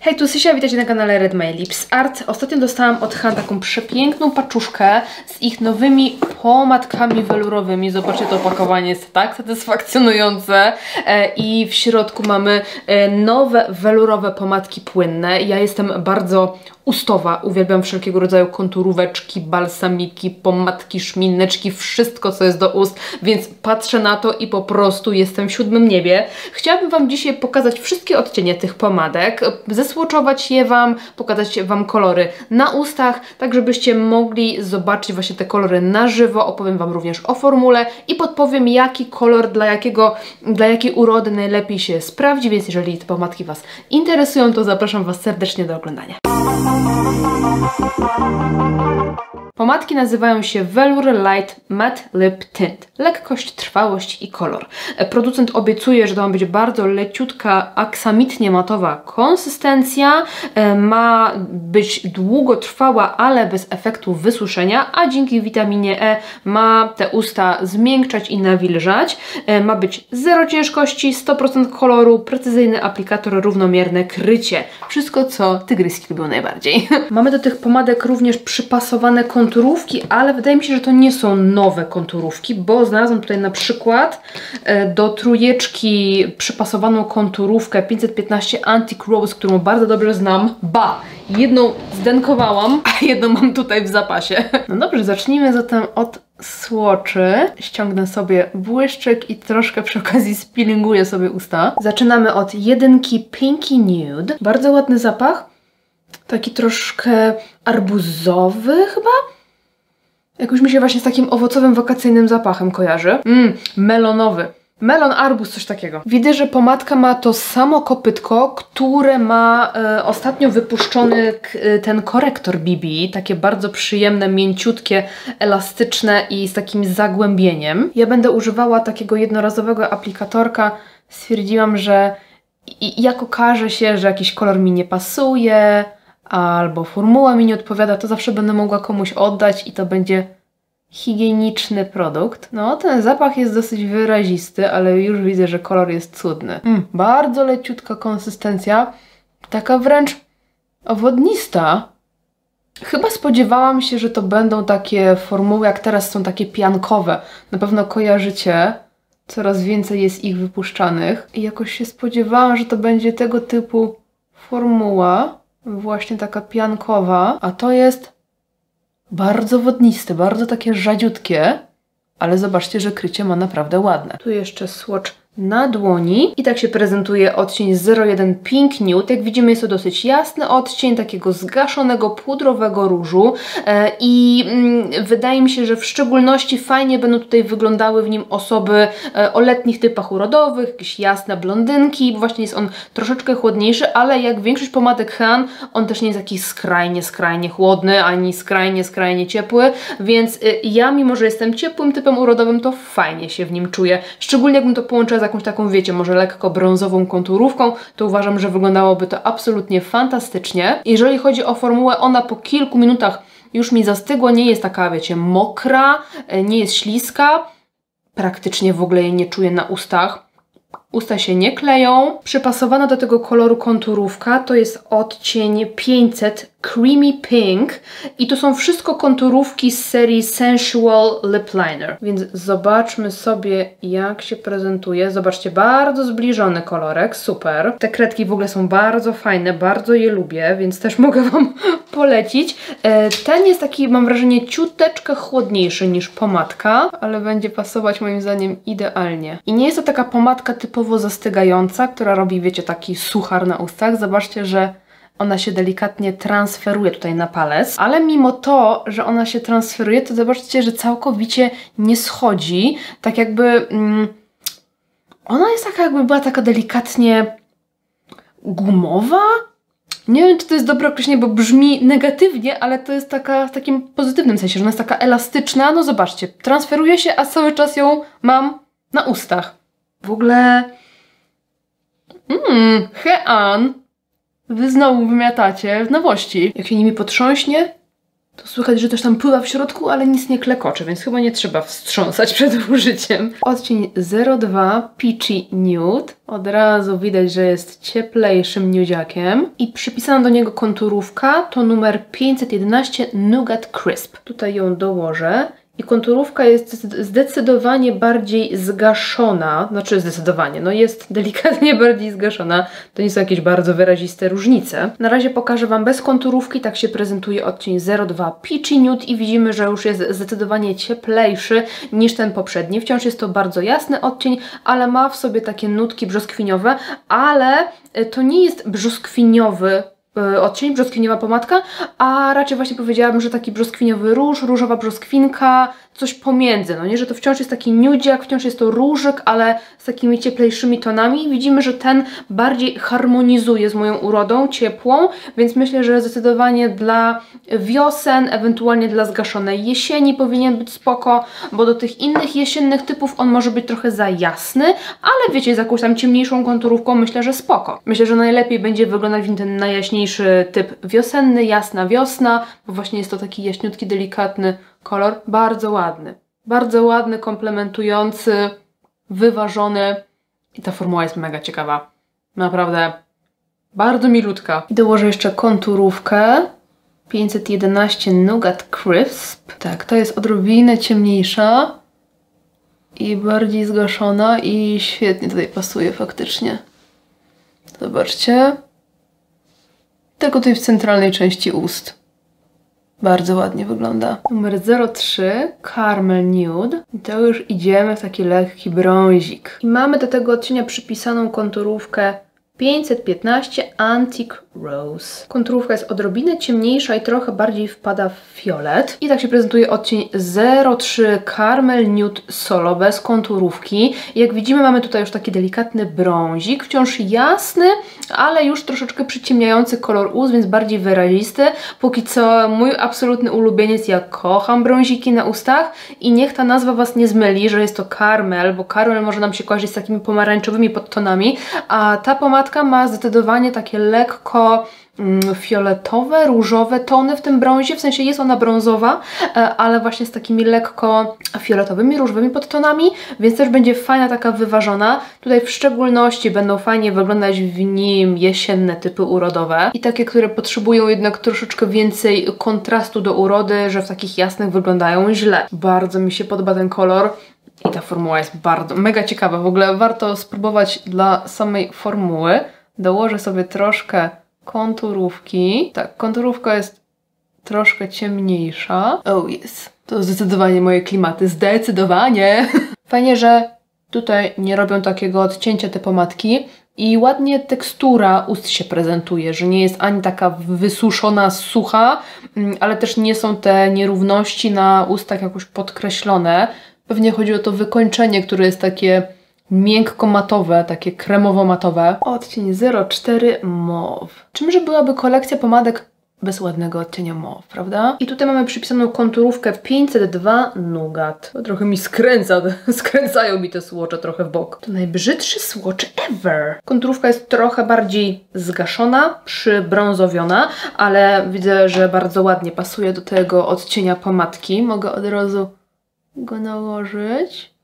Hej, tu Sysia, witajcie na kanale Red My Lips Art. Ostatnio dostałam od Han taką przepiękną paczuszkę z ich nowymi pomadkami welurowymi. Zobaczcie, to opakowanie jest tak satysfakcjonujące i w środku mamy nowe welurowe pomadki płynne. Ja jestem bardzo ustowa, uwielbiam wszelkiego rodzaju konturóweczki, balsamiki, pomadki, szmineczki, wszystko co jest do ust, więc patrzę na to i po prostu jestem w siódmym niebie. Chciałabym Wam dzisiaj pokazać wszystkie odcienie tych pomadek, zesłoczować je Wam, pokazać Wam kolory na ustach, tak żebyście mogli zobaczyć właśnie te kolory na żywo. Opowiem Wam również o formule i podpowiem, jaki kolor dla jakiej urody najlepiej się sprawdzi, więc jeżeli te pomadki Was interesują, to zapraszam Was serdecznie do oglądania. Pomadki nazywają się Velour Light Matte Lip Tint. Lekkość, trwałość i kolor. Producent obiecuje, że to ma być bardzo leciutka, aksamitnie matowa konsystencja. Ma być długotrwała, ale bez efektu wysuszenia, a dzięki witaminie E ma te usta zmiękczać i nawilżać. Ma być zero ciężkości, 100% koloru, precyzyjny aplikator, równomierne krycie. Wszystko, co tygryski lubią najbardziej. Mamy do tych pomadek również przypasowane konturówki, ale wydaje mi się, że to nie są nowe konturówki, bo znalazłam tutaj na przykład do trójeczki przypasowaną konturówkę 515 Antique Rose, którą bardzo dobrze znam. Jedną zdenkowałam, a jedną mam tutaj w zapasie. No dobrze, zacznijmy zatem od swatchy. Ściągnę sobie błyszczyk i troszkę przy okazji spillinguję sobie usta. Zaczynamy od jedynki Pinky Nude. Bardzo ładny zapach. Taki troszkę arbuzowy chyba? Jakoś mi się właśnie z takim owocowym, wakacyjnym zapachem kojarzy. Melonowy. Melon, arbuz, coś takiego. Widzę, że pomadka ma to samo kopytko, które ma ostatnio wypuszczony ten korektor BB. Takie bardzo przyjemne, mięciutkie, elastyczne i z takim zagłębieniem. Ja będę używała takiego jednorazowego aplikatorka. Stwierdziłam, że jak okaże się, że jakiś kolor mi nie pasuje, albo formuła mi nie odpowiada, to zawsze będę mogła komuś oddać i to będzie higieniczny produkt. No, ten zapach jest dosyć wyrazisty, ale już widzę, że kolor jest cudny. Bardzo leciutka konsystencja, taka wręcz wodnista. Chyba spodziewałam się, że to będą takie formuły, jak teraz są takie piankowe. Na pewno kojarzycie. Coraz więcej jest ich wypuszczanych. I jakoś się spodziewałam, że to będzie tego typu formuła. Właśnie taka piankowa. A to jest bardzo wodniste, bardzo takie rzadziutkie. Ale zobaczcie, że krycie ma naprawdę ładne. Tu jeszcze swatch na dłoni. I tak się prezentuje odcień 01 Pink Nude. Jak widzimy, jest to dosyć jasny odcień takiego zgaszonego, pudrowego różu i wydaje mi się, że w szczególności fajnie będą tutaj wyglądały w nim osoby o letnich typach urodowych, jakieś jasne blondynki, bo właśnie jest on troszeczkę chłodniejszy, ale jak większość pomadek Han, on też nie jest jakiś skrajnie chłodny, ani skrajnie ciepły, więc ja, mimo że jestem ciepłym typem urodowym, to fajnie się w nim czuję. Szczególnie jakbym to połączyła z jakąś taką, wiecie, może lekko brązową konturówką, to uważam, że wyglądałoby to absolutnie fantastycznie. Jeżeli chodzi o formułę, ona po kilku minutach już mi zastygła, nie jest taka, wiecie, mokra, nie jest śliska, praktycznie w ogóle jej nie czuję na ustach. Usta się nie kleją. Przypasowana do tego koloru konturówka to jest odcień 500 Creamy Pink i to są wszystko konturówki z serii Sensual Lip Liner. Więc zobaczmy sobie, jak się prezentuje. Zobaczcie, bardzo zbliżony kolorek, super. Te kredki w ogóle są bardzo fajne, bardzo je lubię, więc też mogę Wam polecić. Ten jest taki, mam wrażenie, ciuteczkę chłodniejszy niż pomadka, ale będzie pasować moim zdaniem idealnie. I nie jest to taka pomadka typowo zastygająca, która robi, wiecie, taki suchar na ustach. Zobaczcie, że ona się delikatnie transferuje tutaj na palec, ale mimo to, że ona się transferuje, to zobaczcie, że całkowicie nie schodzi. Tak jakby ona jest taka, jakby była taka delikatnie gumowa. Nie wiem, czy to jest dobre określenie, bo brzmi negatywnie, ale to jest taka w takim pozytywnym sensie, że ona jest taka elastyczna. No zobaczcie, transferuje się, a cały czas ją mam na ustach. W ogóle Hean, wy znowu wymiatacie w nowości. Jak się nimi potrząśnie, To słychać, że też tam pływa w środku, ale nic nie klekocze, więc chyba nie trzeba wstrząsać przed użyciem. Odcień 02 Peachy Nude. Od razu widać, że jest cieplejszym nudziakiem. I przypisana do niego konturówka to numer 511 Nougat Crisp. Tutaj ją dołożę. I konturówka jest zdecydowanie bardziej zgaszona, znaczy zdecydowanie, no jest delikatnie bardziej zgaszona, to nie są jakieś bardzo wyraziste różnice. Na razie pokażę Wam bez konturówki, tak się prezentuje odcień 02 Peachy Nude i widzimy, że już jest zdecydowanie cieplejszy niż ten poprzedni. Wciąż jest to bardzo jasny odcień, ale ma w sobie takie nutki brzoskwiniowe, ale to nie jest brzoskwiniowy odcień, brzoskwiniowa pomadka, a raczej właśnie powiedziałabym, że taki brzoskwiniowy róż, różowa brzoskwinka, coś pomiędzy, no nie, że to wciąż jest taki nudziak, wciąż jest to różyk, ale z takimi cieplejszymi tonami. Widzimy, że ten bardziej harmonizuje z moją urodą, ciepłą, więc myślę, że zdecydowanie dla wiosen, ewentualnie dla zgaszonej jesieni powinien być spoko, bo do tych innych jesiennych typów on może być trochę za jasny, ale wiecie, z jakąś tam ciemniejszą konturówką myślę, że spoko. Myślę, że najlepiej będzie wyglądać ten najjaśniejszy typ wiosenny, jasna wiosna, bo właśnie jest to taki jaśniutki, delikatny kolor, bardzo ładny, komplementujący, wyważony i ta formuła jest mega ciekawa, naprawdę bardzo milutka. I dołożę jeszcze konturówkę 511 Nougat Crisp, tak, to jest odrobinę ciemniejsza i bardziej zgaszona i świetnie tutaj pasuje faktycznie, zobaczcie, tylko tutaj w centralnej części ust. Bardzo ładnie wygląda. Numer 03 Caramel Nude. I to już idziemy w taki lekki brązik. I mamy do tego odcienia przypisaną konturówkę 515 Antique Rose. Konturówka jest odrobinę ciemniejsza i trochę bardziej wpada w fiolet. I tak się prezentuje odcień 03 Caramel Nude Solo bez konturówki. I jak widzimy, mamy tutaj już taki delikatny brązik, wciąż jasny, ale już troszeczkę przyciemniający kolor ust, więc bardziej wyrazisty. Póki co mój absolutny ulubieniec, ja kocham brąziki na ustach i niech ta nazwa Was nie zmyli, że jest to karmel, bo karmel może nam się kojarzyć z takimi pomarańczowymi podtonami, a ta pomadka ma zdecydowanie takie lekko fioletowe, różowe tony w tym brązie, w sensie jest ona brązowa, ale właśnie z takimi lekko fioletowymi, różowymi podtonami, więc też będzie fajna, taka wyważona. Tutaj w szczególności będą fajnie wyglądać w nim jesienne typy urodowe i takie, które potrzebują jednak troszeczkę więcej kontrastu do urody, że w takich jasnych wyglądają źle. Bardzo mi się podoba ten kolor. I ta formuła jest mega ciekawa, w ogóle warto spróbować dla samej formuły. Dołożę sobie troszkę konturówki. Tak, konturówka jest troszkę ciemniejsza. Oh yes, to zdecydowanie moje klimaty, zdecydowanie! Fajnie, że tutaj nie robią takiego odcięcia te pomadki i ładnie tekstura ust się prezentuje, że nie jest ani taka wysuszona, sucha, ale też nie są te nierówności na ustach jakoś podkreślone. Pewnie chodzi o to wykończenie, które jest takie miękko-matowe, takie kremowo-matowe. Odcień 04 Mauve. Czymże byłaby kolekcja pomadek bez ładnego odcienia mauve, prawda? I tutaj mamy przypisaną konturówkę 502 Nougat. To trochę mi skręcają mi te słocze trochę w bok. To najbrzydszy słodz ever. Konturówka jest trochę bardziej zgaszona, przybrązowiona, ale widzę, że bardzo ładnie pasuje do tego odcienia pomadki. Mogę od razu go nałożyć.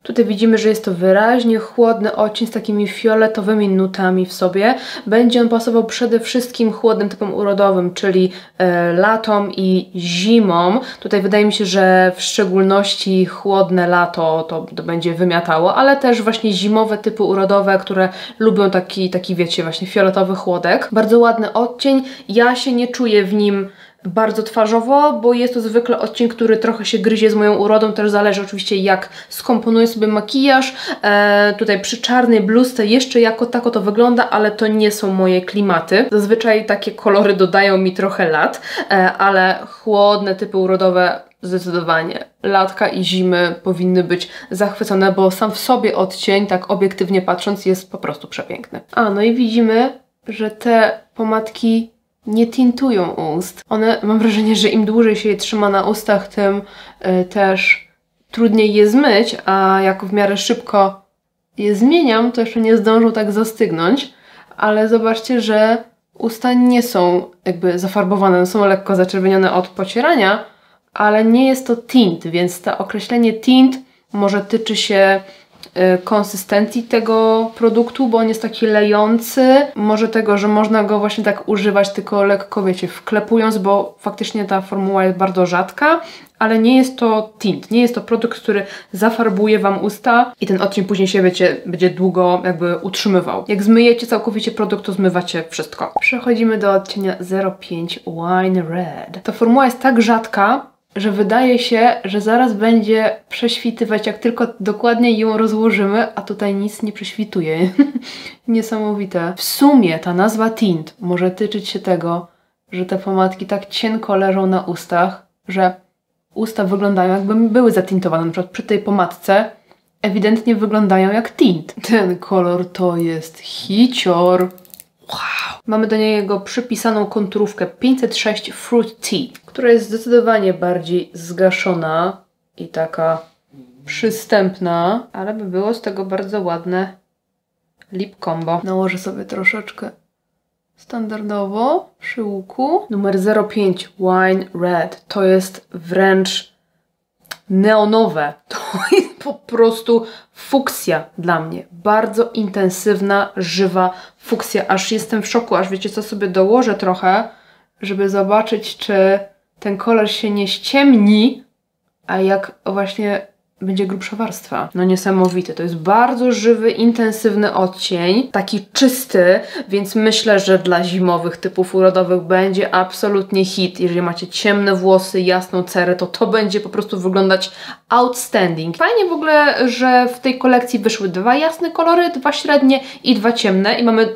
Tutaj widzimy, że jest to wyraźnie chłodny odcień z takimi fioletowymi nutami w sobie. Będzie on pasował przede wszystkim chłodnym typom urodowym, czyli latom i zimom. Tutaj wydaje mi się, że w szczególności chłodne lato to będzie wymiatało, ale też właśnie zimowe typy urodowe, które lubią taki wiecie, właśnie fioletowy chłodek. Bardzo ładny odcień. Ja się nie czuję w nim bardzo twarzowo, bo jest to zwykle odcień, który trochę się gryzie z moją urodą, też zależy oczywiście jak skomponuję sobie makijaż. Tutaj przy czarnej bluzce jeszcze jako tako to wygląda, ale to nie są moje klimaty. Zazwyczaj takie kolory dodają mi trochę lat, ale chłodne typy urodowe zdecydowanie. Latka i zimy powinny być zachwycone, bo sam w sobie odcień, tak obiektywnie patrząc, jest po prostu przepiękny. No i widzimy, że te pomadki nie tintują ust. One, mam wrażenie, że im dłużej się je trzyma na ustach, tym też trudniej je zmyć, a jak w miarę szybko je zmieniam, to jeszcze nie zdążą tak zastygnąć, ale zobaczcie, że Usta nie są jakby zafarbowane, są lekko zaczerwienione od pocierania, ale nie jest to tint, więc to określenie tint może tyczy się konsystencji tego produktu, bo on jest taki lejący, może tego, że można go właśnie tak używać tylko lekko, wiecie, wklepując, bo faktycznie ta formuła jest bardzo rzadka, ale nie jest to tint, nie jest to produkt, który zafarbuje Wam usta i ten odcień później się, wiecie, będzie długo jakby utrzymywał. Jak zmyjecie całkowicie produkt, to zmywacie wszystko. Przechodzimy do odcienia 05 Wine Red. Ta formuła jest tak rzadka, że wydaje się, że zaraz będzie prześwitywać, jak tylko dokładnie ją rozłożymy, a tutaj nic nie prześwituje. Niesamowite. W sumie ta nazwa tint może tyczyć się tego, że te pomadki tak cienko leżą na ustach, że usta wyglądają, jakby były zatintowane. Na przykład przy tej pomadce ewidentnie wyglądają jak tint. Ten kolor to jest hicior. Wow. Mamy do niego przypisaną konturówkę 506 Fruit Tea, która jest zdecydowanie bardziej zgaszona i taka przystępna, ale by było z tego bardzo ładne lip combo. Nałożę sobie troszeczkę standardowo przy łuku. Numer 05 Wine Red to jest wręcz neonowe. To jest po prostu fuksja dla mnie. Bardzo intensywna, żywa fuksja. Aż jestem w szoku, aż wiecie co, sobie dołożę trochę, żeby zobaczyć, czy ten kolor się nie ściemni, a jak właśnie będzie grubsza warstwa. No niesamowite. To jest bardzo żywy, intensywny odcień. Taki czysty, więc myślę, że dla zimowych typów urodowych będzie absolutnie hit. Jeżeli macie ciemne włosy, jasną cerę, to będzie po prostu wyglądać outstanding. Fajnie w ogóle, że w tej kolekcji wyszły dwa jasne kolory, dwa średnie i dwa ciemne. I mamy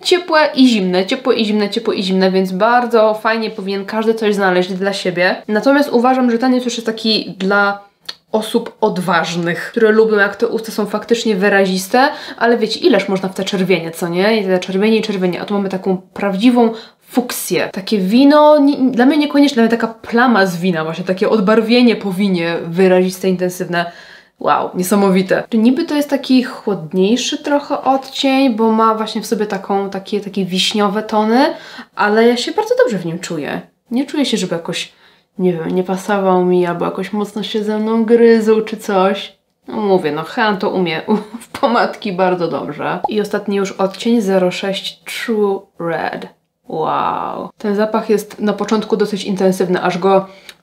ciepłe i zimne, ciepłe i zimne, ciepłe i zimne, więc bardzo fajnie powinien każdy coś znaleźć dla siebie. Natomiast uważam, że ten już jest taki dla osób odważnych, które lubią, jak te usta są faktycznie wyraziste, ale wiecie, ileż można w te czerwienie, co nie? I te czerwienie i czerwienie, a tu mamy taką prawdziwą fuksję. Takie wino, dla mnie niekoniecznie, dla mnie taka plama z wina, właśnie takie odbarwienie po winie, wyraziste, intensywne. Wow, niesamowite. Niby to jest taki chłodniejszy trochę odcień, bo ma właśnie w sobie takie wiśniowe tony, ale ja się bardzo dobrze w nim czuję. Nie czuję się, żeby jakoś, nie wiem, nie pasował mi, albo jakoś mocno się ze mną gryzł, czy coś. No mówię, no Hean to umie w pomadki bardzo dobrze. I ostatni już odcień 06 True Red. Wow. Ten zapach jest na początku dosyć intensywny,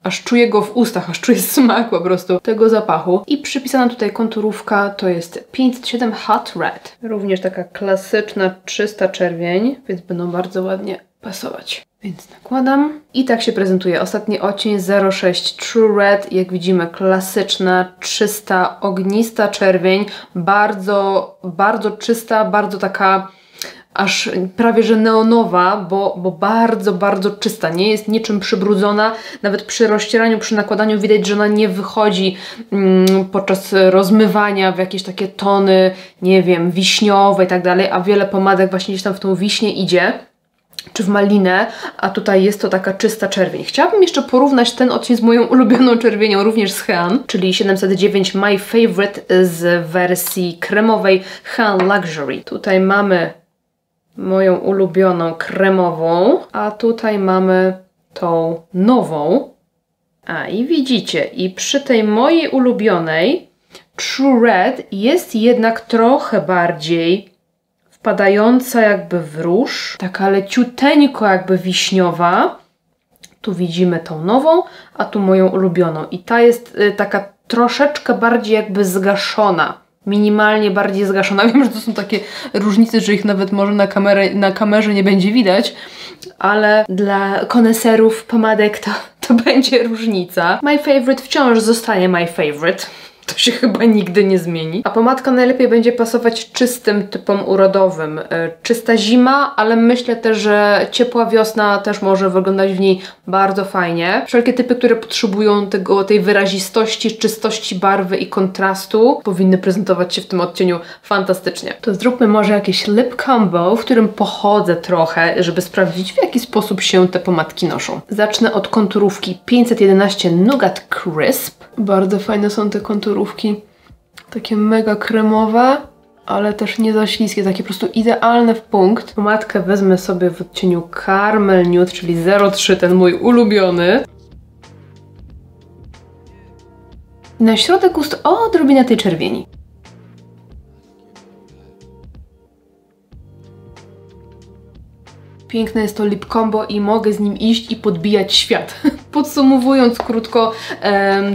aż czuję go w ustach, aż czuję smak po prostu tego zapachu. I przypisana tutaj konturówka to jest 507 Hot Red. Również taka klasyczna, czysta czerwień, więc będą bardzo ładnie pasować. Więc nakładam. I tak się prezentuje ostatni odcień 06 True Red. Jak widzimy, klasyczna, czysta, ognista czerwień. Bardzo, bardzo czysta, bardzo taka aż prawie że neonowa, bo bardzo, bardzo czysta. Nie jest niczym przybrudzona. Nawet przy rozcieraniu, przy nakładaniu widać, że ona nie wychodzi podczas rozmywania w jakieś takie tony, nie wiem, wiśniowe i tak dalej, a wiele pomadek właśnie gdzieś tam w tą wiśnię idzie, czy w malinę, a tutaj jest to taka czysta czerwień. Chciałabym jeszcze porównać ten odcień z moją ulubioną czerwienią, również z Hean, czyli 709 My Favorite z wersji kremowej Hean Luxury. Tutaj mamy moją ulubioną kremową, a tutaj mamy tą nową. A i widzicie, i przy tej mojej ulubionej True Red jest jednak trochę bardziej wpadająca jakby w róż, taka leciuteńko jakby wiśniowa. Tu widzimy tą nową, a tu moją ulubioną. I ta jest taka troszeczkę bardziej jakby zgaszona. Minimalnie bardziej zgaszona. Wiem, że to są takie różnice, że ich nawet może na kamerze nie będzie widać, ale dla koneserów pomadek to będzie różnica. My Favorite wciąż zostaje My Favorite. To się chyba nigdy nie zmieni. A pomadka najlepiej będzie pasować czystym typom urodowym. Czysta zima, ale myślę też, że ciepła wiosna też może wyglądać w niej bardzo fajnie. Wszelkie typy, które potrzebują tej wyrazistości, czystości barwy i kontrastu, powinny prezentować się w tym odcieniu fantastycznie. To zróbmy może jakieś lip combo, w którym pochodzę trochę, żeby sprawdzić, w jaki sposób się te pomadki noszą. Zacznę od konturówki 511 Nougat Crisp. Bardzo fajne są te konturówki. Takie mega kremowe, ale też nie za śliskie, takie po prostu idealne w punkt. Pomadkę wezmę sobie w odcieniu Caramel Nude, czyli 03, ten mój ulubiony. I na środek ust odrobinę tej czerwieni. Piękne jest to lip combo i mogę z nim iść i podbijać świat. Podsumowując krótko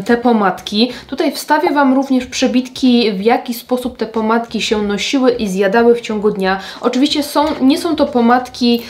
te pomadki, tutaj wstawię Wam również przebitki, w jaki sposób te pomadki się nosiły i zjadały w ciągu dnia. Oczywiście nie są to pomadki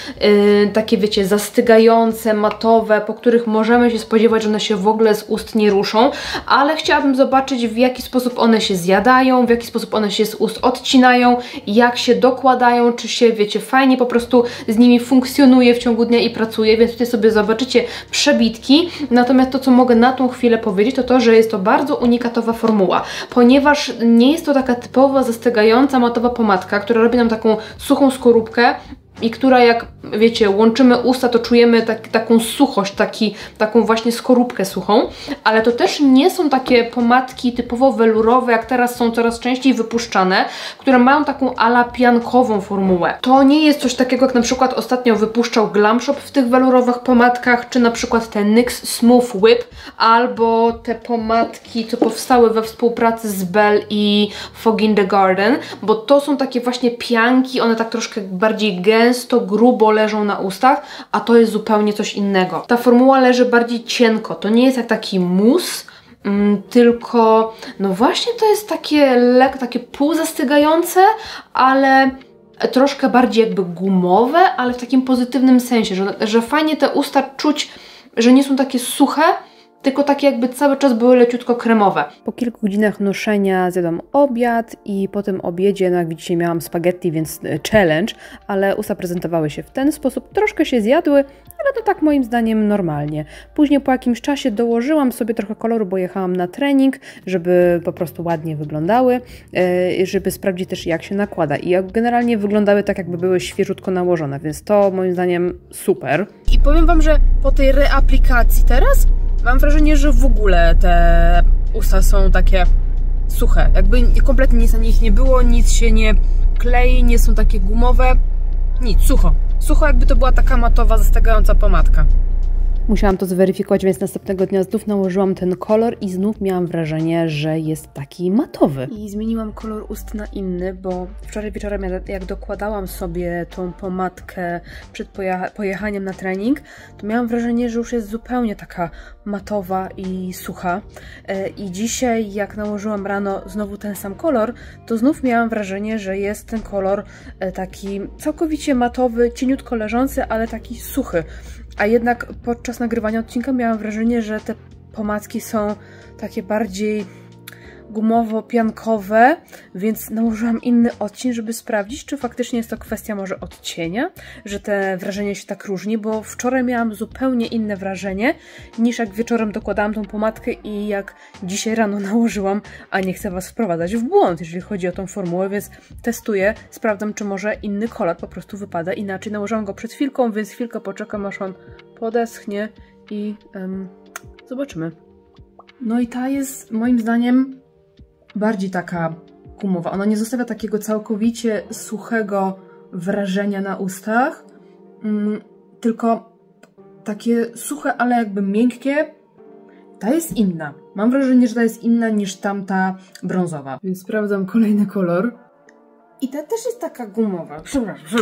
takie, wiecie, zastygające, matowe, po których możemy się spodziewać, że one się w ogóle z ust nie ruszą, ale chciałabym zobaczyć, w jaki sposób one się zjadają, w jaki sposób one się z ust odcinają, jak się dokładają, czy się, wiecie, fajnie po prostu z nimi funkcjonuje w ciągu dnia i pracuje, więc tutaj sobie zobaczycie przebitki. Natomiast to, co mogę na tą chwilę powiedzieć, to to, że jest to bardzo unikatowa formuła, ponieważ nie jest to taka typowa, zastygająca, matowa pomadka, która robi nam taką suchą skorupkę i która, jak wiecie, łączymy usta, to czujemy taką suchość, taką właśnie skorupkę suchą, ale to też nie są takie pomadki typowo welurowe, jak teraz są coraz częściej wypuszczane, które mają taką ala piankową formułę. To nie jest coś takiego, jak na przykład ostatnio wypuszczał Glam Shop w tych welurowych pomadkach, czy na przykład te NYX Smooth Whip, albo te pomadki, co powstały we współpracy z Belle i Fog in the Garden, bo to są takie właśnie pianki, one tak troszkę bardziej gęsto, grubo leżą na ustach, a to jest zupełnie coś innego. Ta formuła leży bardziej cienko, to nie jest jak taki mus, tylko no właśnie to jest takie półzastygające, ale troszkę bardziej jakby gumowe, ale w takim pozytywnym sensie, że fajnie te usta czuć, że nie są takie suche, tylko takie jakby cały czas były leciutko kremowe. Po kilku godzinach noszenia zjadłam obiad i po tym obiedzie, no jak widzicie, miałam spaghetti, więc challenge, ale usta prezentowały się w ten sposób, troszkę się zjadły, ale to tak moim zdaniem normalnie. Później po jakimś czasie dołożyłam sobie trochę koloru, bo jechałam na trening, żeby po prostu ładnie wyglądały, żeby sprawdzić też, jak się nakłada. I generalnie wyglądały tak, jakby były świeżutko nałożone, więc to moim zdaniem super. I powiem Wam, że po tej reaplikacji teraz mam wrażenie, że w ogóle te usta są takie suche, jakby kompletnie nic na nich nie było, nic się nie klei, nie są takie gumowe, nic, sucho. Sucho, jakby to była taka matowa, zastygająca pomadka. Musiałam to zweryfikować, więc następnego dnia znów nałożyłam ten kolor i znów miałam wrażenie, że jest taki matowy. I zmieniłam kolor ust na inny, bo wczoraj wieczorem, jak dokładałam sobie tą pomadkę przed pojechaniem na trening, to miałam wrażenie, że już jest zupełnie taka matowa i sucha. I dzisiaj, jak nałożyłam rano znowu ten sam kolor, to znów miałam wrażenie, że jest ten kolor taki całkowicie matowy, cieniutko leżący, ale taki suchy. A jednak podczas nagrywania odcinka miałam wrażenie, że te pomadki są takie bardziej gumowo-piankowe, więc nałożyłam inny odcień, żeby sprawdzić, czy faktycznie jest to kwestia może odcienia, że te wrażenie się tak różni, bo wczoraj miałam zupełnie inne wrażenie, niż jak wieczorem dokładałam tą pomadkę i jak dzisiaj rano nałożyłam, a nie chcę Was wprowadzać w błąd, jeżeli chodzi o tą formułę, więc testuję, sprawdzam, czy może inny kolor po prostu wypada inaczej. Nałożyłam go przed chwilką, więc chwilkę poczekam, aż on podeschnie i zobaczymy. No i ta jest moim zdaniem bardziej taka gumowa. Ona nie zostawia takiego całkowicie suchego wrażenia na ustach, tylko takie suche, ale jakby miękkie. Ta jest inna. Mam wrażenie, że ta jest inna niż tamta brązowa. Więc sprawdzam kolejny kolor. I ta też jest taka gumowa. Przepraszam.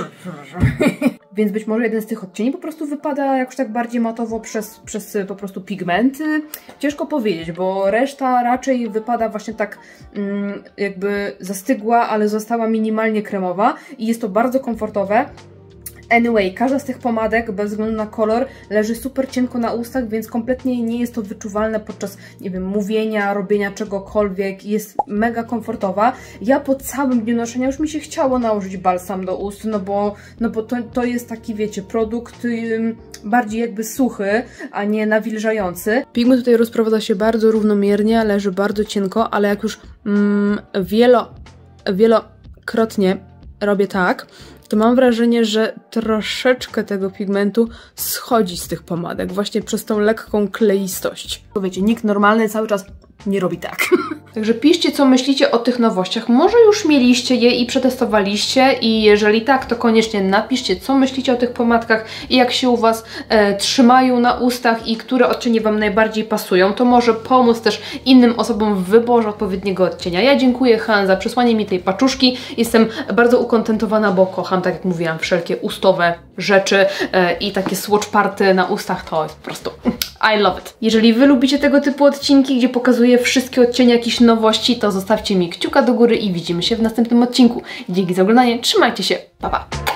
Więc być może jeden z tych odcieni po prostu wypada jakoś tak bardziej matowo przez po prostu pigmenty. Ciężko powiedzieć, bo reszta raczej wypada właśnie tak jakby zastygła, ale została minimalnie kremowa i jest to bardzo komfortowe. Anyway, każda z tych pomadek, bez względu na kolor, leży super cienko na ustach, więc kompletnie nie jest to wyczuwalne podczas, nie wiem, mówienia, robienia czegokolwiek. Jest mega komfortowa. Ja po całym dniu noszenia już mi się chciało nałożyć balsam do ust, no bo to jest taki, wiecie, produkt bardziej jakby suchy, a nie nawilżający. Pigment tutaj rozprowadza się bardzo równomiernie, leży bardzo cienko, ale jak już wielokrotnie robię tak, to mam wrażenie, że troszeczkę tego pigmentu schodzi z tych pomadek, właśnie przez tą lekką kleistość. Wiecie, nikt normalny cały czas nie robi tak. Także piszcie, co myślicie o tych nowościach. Może już mieliście je i przetestowaliście i jeżeli tak, to koniecznie napiszcie, co myślicie o tych pomadkach i jak się u Was trzymają na ustach i które odcienie Wam najbardziej pasują. To może pomóc też innym osobom w wyborze odpowiedniego odcienia. Ja dziękuję, Han, za przysłanie mi tej paczuszki. Jestem bardzo ukontentowana, bo kocham, tak jak mówiłam, wszelkie ustowe rzeczy i takie swatch party na ustach to jest po prostu I love it. Jeżeli Wy lubicie tego typu odcinki, gdzie pokazuję wszystkie odcienie jakichś nowości, to zostawcie mi kciuka do góry i widzimy się w następnym odcinku. Dzięki za oglądanie, trzymajcie się, pa pa!